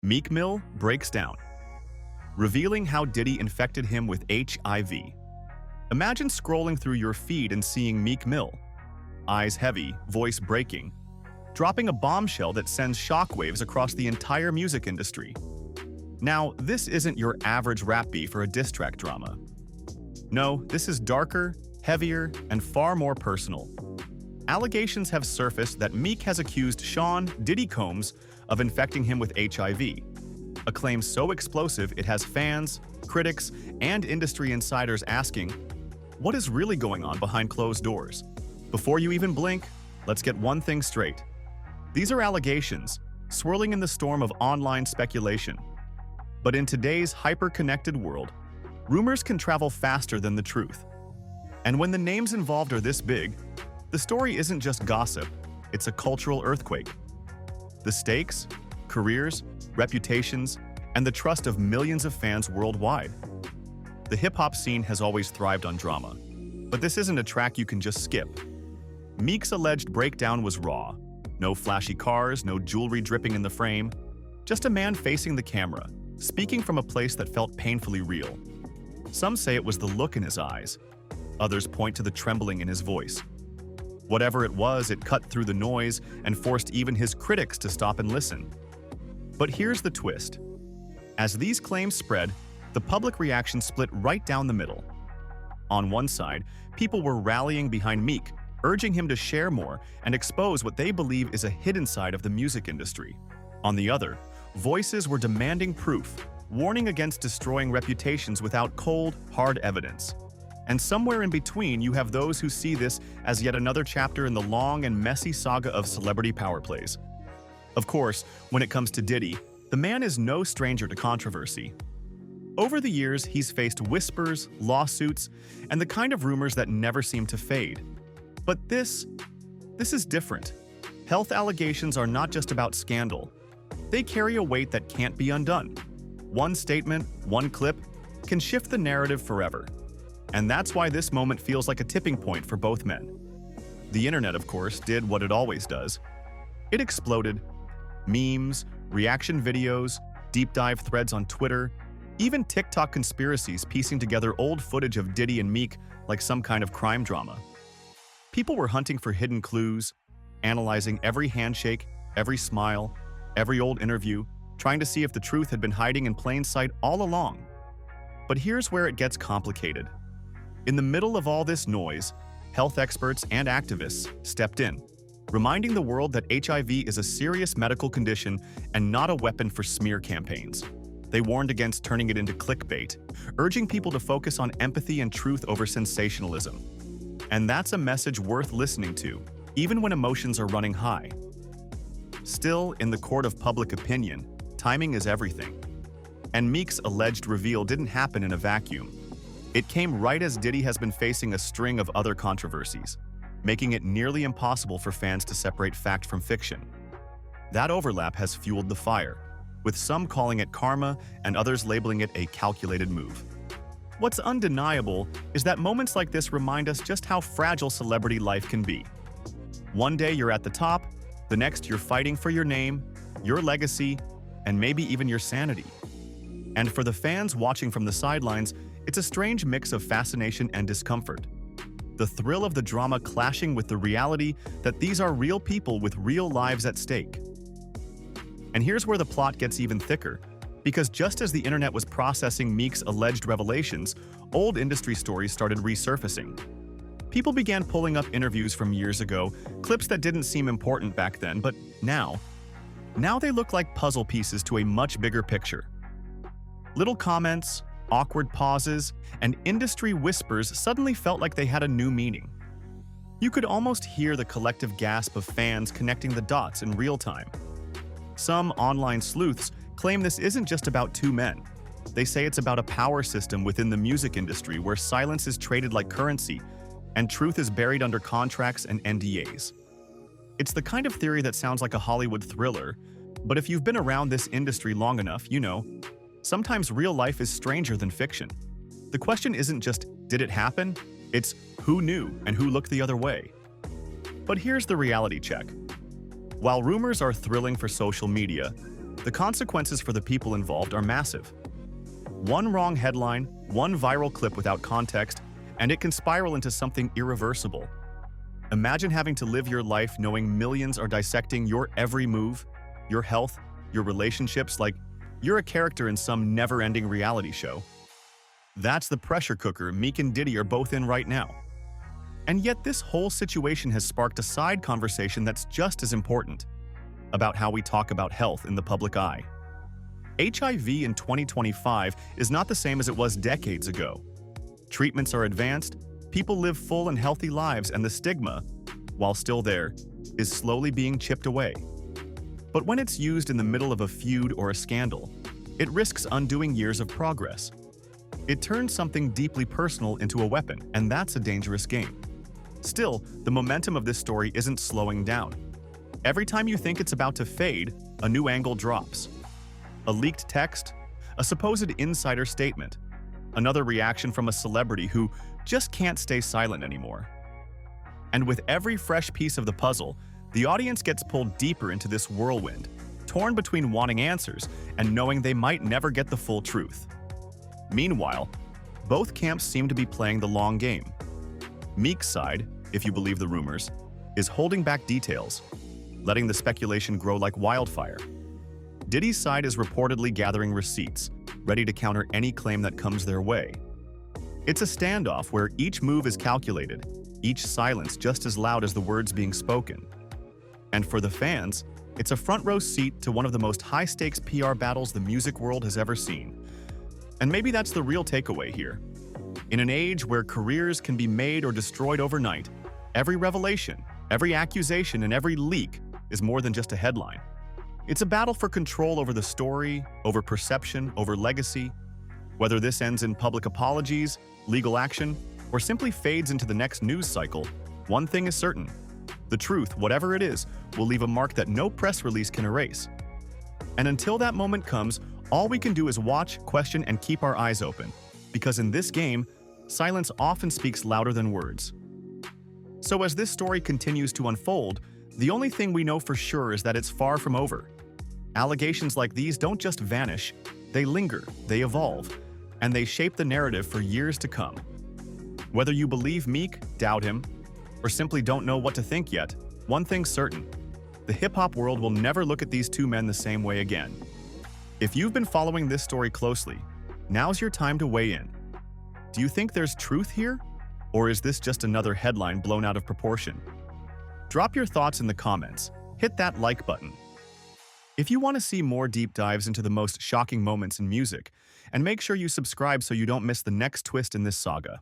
Meek Mill breaks down, revealing how Diddy infected him with HIV. Imagine scrolling through your feed and seeing Meek Mill, eyes heavy, voice breaking, dropping a bombshell that sends shockwaves across the entire music industry. Now, this isn't your average rap beef or a diss track drama. No, this is darker, heavier, and far more personal. Allegations have surfaced that Meek has accused Sean Diddy Combs of infecting him with HIV, a claim so explosive it has fans, critics, and industry insiders asking, what is really going on behind closed doors? Before you even blink, let's get one thing straight. These are allegations, swirling in the storm of online speculation. But in today's hyper-connected world, rumors can travel faster than the truth. And when the names involved are this big, the story isn't just gossip, it's a cultural earthquake. The stakes, careers, reputations, and the trust of millions of fans worldwide. The hip-hop scene has always thrived on drama, but this isn't a track you can just skip. Meek's alleged breakdown was raw. No flashy cars, no jewelry dripping in the frame. Just a man facing the camera, speaking from a place that felt painfully real. Some say it was the look in his eyes. Others point to the trembling in his voice. Whatever it was, it cut through the noise and forced even his critics to stop and listen. But here's the twist. As these claims spread, the public reaction split right down the middle. On one side, people were rallying behind Meek, urging him to share more and expose what they believe is a hidden side of the music industry. On the other, voices were demanding proof, warning against destroying reputations without cold, hard evidence. And somewhere in between, you have those who see this as yet another chapter in the long and messy saga of celebrity power plays. Of course, when it comes to Diddy, the man is no stranger to controversy. Over the years, he's faced whispers, lawsuits, and the kind of rumors that never seem to fade. But this is different. Health allegations are not just about scandal. They carry a weight that can't be undone. One statement, one clip, can shift the narrative forever. And that's why this moment feels like a tipping point for both men. The internet, of course, did what it always does. It exploded. Memes, reaction videos, deep dive threads on Twitter, even TikTok conspiracies piecing together old footage of Diddy and Meek like some kind of crime drama. People were hunting for hidden clues, analyzing every handshake, every smile, every old interview, trying to see if the truth had been hiding in plain sight all along. But here's where it gets complicated. In the middle of all this noise, health experts and activists stepped in, reminding the world that HIV is a serious medical condition and not a weapon for smear campaigns. They warned against turning it into clickbait, urging people to focus on empathy and truth over sensationalism. And that's a message worth listening to, even when emotions are running high. Still, in the court of public opinion, timing is everything. And Meek's alleged reveal didn't happen in a vacuum. It came right as Diddy has been facing a string of other controversies, making it nearly impossible for fans to separate fact from fiction. That overlap has fueled the fire, with some calling it karma and others labeling it a calculated move. What's undeniable is that moments like this remind us just how fragile celebrity life can be. One day you're at the top, the next you're fighting for your name, your legacy, and maybe even your sanity. And for the fans watching from the sidelines, it's a strange mix of fascination and discomfort. The thrill of the drama clashing with the reality that these are real people with real lives at stake. And here's where the plot gets even thicker, because just as the internet was processing Meek's alleged revelations, old industry stories started resurfacing. People began pulling up interviews from years ago, clips that didn't seem important back then, but now they look like puzzle pieces to a much bigger picture. Little comments, awkward pauses, and industry whispers suddenly felt like they had a new meaning. You could almost hear the collective gasp of fans connecting the dots in real time. Some online sleuths claim this isn't just about two men. They say it's about a power system within the music industry where silence is traded like currency and truth is buried under contracts and NDAs. It's the kind of theory that sounds like a Hollywood thriller, but if you've been around this industry long enough, you know, sometimes real life is stranger than fiction. The question isn't just, did it happen? It's who knew and who looked the other way. But here's the reality check. While rumors are thrilling for social media, The consequences for the people involved are massive. One wrong headline, one viral clip without context, and it can spiral into something irreversible. Imagine having to live your life knowing millions are dissecting your every move, your health, your relationships like you're a character in some never-ending reality show. That's the pressure cooker Meek and Diddy are both in right now. And yet this whole situation has sparked a side conversation that's just as important, about how we talk about health in the public eye. HIV in 2025 is not the same as it was decades ago. Treatments are advanced, people live full and healthy lives, and the stigma, while still there, is slowly being chipped away. But when it's used in the middle of a feud or a scandal, it risks undoing years of progress. It turns something deeply personal into a weapon, and that's a dangerous game. Still, the momentum of this story isn't slowing down. Every time you think it's about to fade, a new angle drops. A leaked text, a supposed insider statement, another reaction from a celebrity who just can't stay silent anymore. And with every fresh piece of the puzzle, the audience gets pulled deeper into this whirlwind, torn between wanting answers and knowing they might never get the full truth. Meanwhile, both camps seem to be playing the long game. Meek's side, if you believe the rumors, is holding back details, letting the speculation grow like wildfire. Diddy's side is reportedly gathering receipts, ready to counter any claim that comes their way. It's a standoff where each move is calculated, each silence just as loud as the words being spoken. And for the fans, it's a front-row seat to one of the most high-stakes PR battles the music world has ever seen. And maybe that's the real takeaway here. In an age where careers can be made or destroyed overnight, every revelation, every accusation, and every leak is more than just a headline. It's a battle for control over the story, over perception, over legacy. Whether this ends in public apologies, legal action, or simply fades into the next news cycle, one thing is certain. The truth, whatever it is, will leave a mark that no press release can erase. And until that moment comes, all we can do is watch, question, and keep our eyes open. Because in this game, silence often speaks louder than words. So as this story continues to unfold, the only thing we know for sure is that it's far from over. Allegations like these don't just vanish, they linger, they evolve, and they shape the narrative for years to come. Whether you believe Meek, doubt him, or simply don't know what to think yet, one thing's certain: the hip-hop world will never look at these two men the same way again. If you've been following this story closely, now's your time to weigh in. Do you think there's truth here? Or is this just another headline blown out of proportion? Drop your thoughts in the comments, hit that like button. If you want to see more deep dives into the most shocking moments in music, and make sure you subscribe so you don't miss the next twist in this saga.